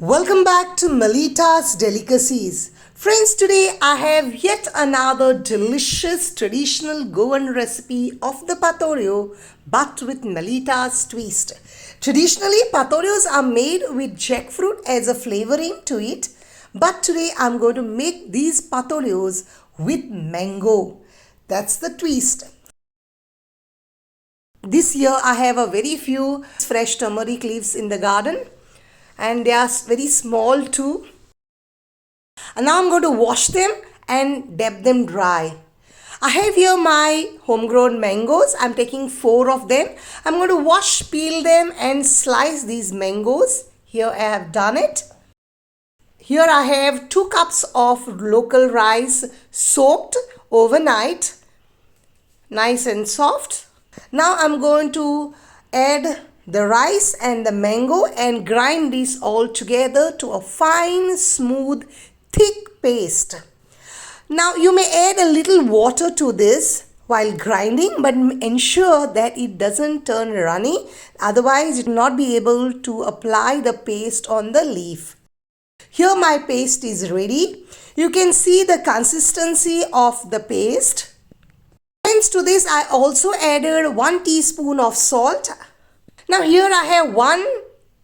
Welcome back to Melita's Delicacies. Friends, today I have yet another delicious traditional Goan recipe of the Patoleo but with Melita's twist. Traditionally, Patoleos are made with jackfruit as a flavoring to it, but today I'm going to make these Patoleos with mango. That's the twist. This year I have a very few fresh turmeric leaves in the garden and they are very small too. And now I'm going to wash them and dab them dry. I have here my homegrown mangoes. I'm taking 4 of them. I'm going to wash, peel them and slice these mangoes. Here I have done it. Here I have 2 cups of local rice soaked overnight. Nice and soft. Now I'm going to add the rice and the mango and grind this all together to a fine, smooth, thick paste. Now you may add a little water to this while grinding, but ensure that it doesn't turn runny. Otherwise, you will not be able to apply the paste on the leaf. Here my paste is ready. You can see the consistency of the paste. Friends, to this I also added 1 teaspoon of salt. Now here I have 1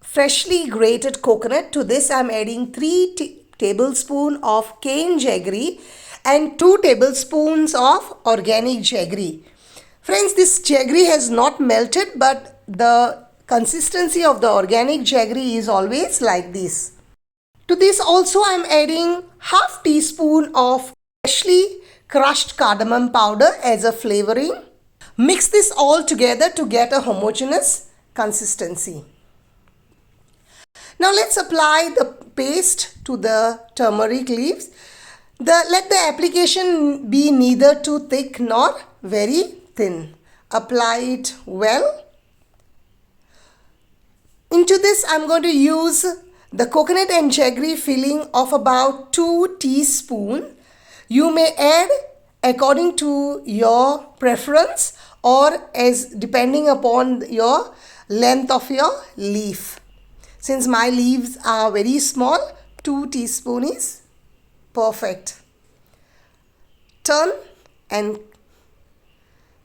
freshly grated coconut. To this I am adding 3 tablespoons of cane jaggery and 2 tablespoons of organic jaggery. Friends, this jaggery has not melted, but the consistency of the organic jaggery is always like this. To this also I am adding half teaspoon of freshly crushed cardamom powder as a flavoring. Mix this all together to get a homogeneous consistency. Now let's apply the paste to the turmeric leaves. Let the application be neither too thick nor very thin. Apply it well. Into this I'm going to use the coconut and jaggery filling of about 2 teaspoons. You may add according to your preference or as depending upon your length of your leaf. Since my leaves are very small, 2 teaspoons is perfect. Turn and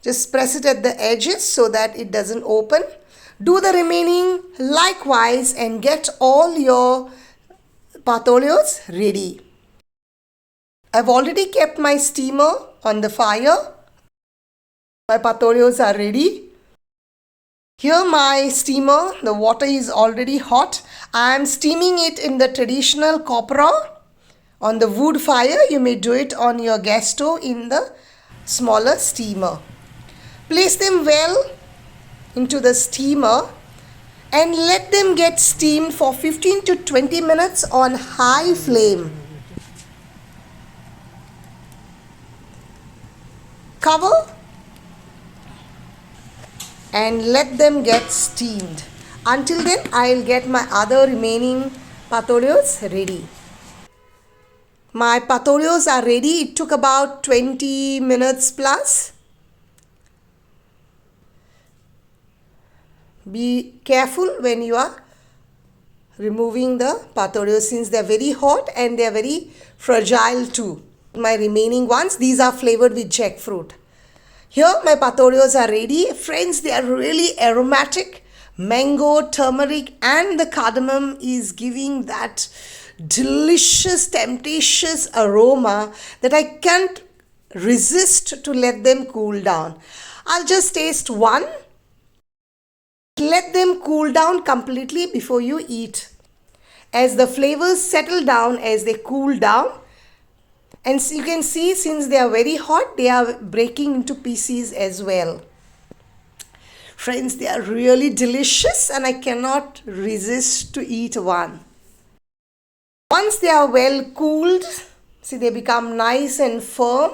just press it at the edges so that it doesn't open. Do the remaining likewise and get all your patoleos ready. I've already kept my steamer on the fire. My patoleos are ready. Here my steamer, the water is already hot. I am steaming it in the traditional copra on the wood fire. You may do it on your gas stove in the smaller steamer. Place them well into the steamer and let them get steamed for 15 to 20 minutes on high flame. Cover and let them get steamed. Until then, I'll get my other remaining patoleos ready. My patoleos are ready. It took about 20 minutes plus. Be careful when you are removing the patoleos since they are very hot and they are very fragile too. My remaining ones, these are flavored with jackfruit. Here my patoleos are ready. Friends, they are really aromatic. Mango, turmeric and the cardamom is giving that delicious, temptatious aroma that I can't resist to let them cool down. I'll just taste one. Let them cool down completely before you eat. As the flavors settle down, as they cool down, and so you can see since they are very hot, they are breaking into pieces as well. Friends, they are really delicious and I cannot resist to eat one. Once they are well cooled, see they become nice and firm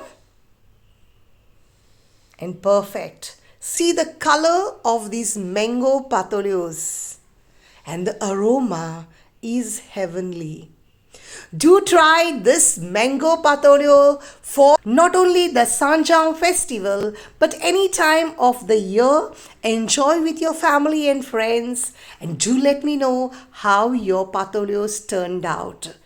and perfect. See the color of these mango patoleos and the aroma is heavenly. Do try this mango patoleo for not only the Sao Joao festival but any time of the year. Enjoy with your family and friends, and do let me know how your patoleos turned out.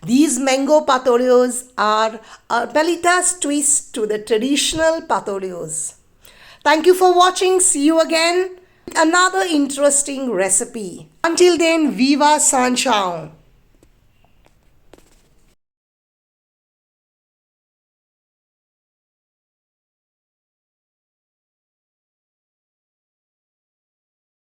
These mango patoleos are a Melita's twist to the traditional patoleos. Thank you for watching. See you again with another interesting recipe. Until then, viva Sao Joao!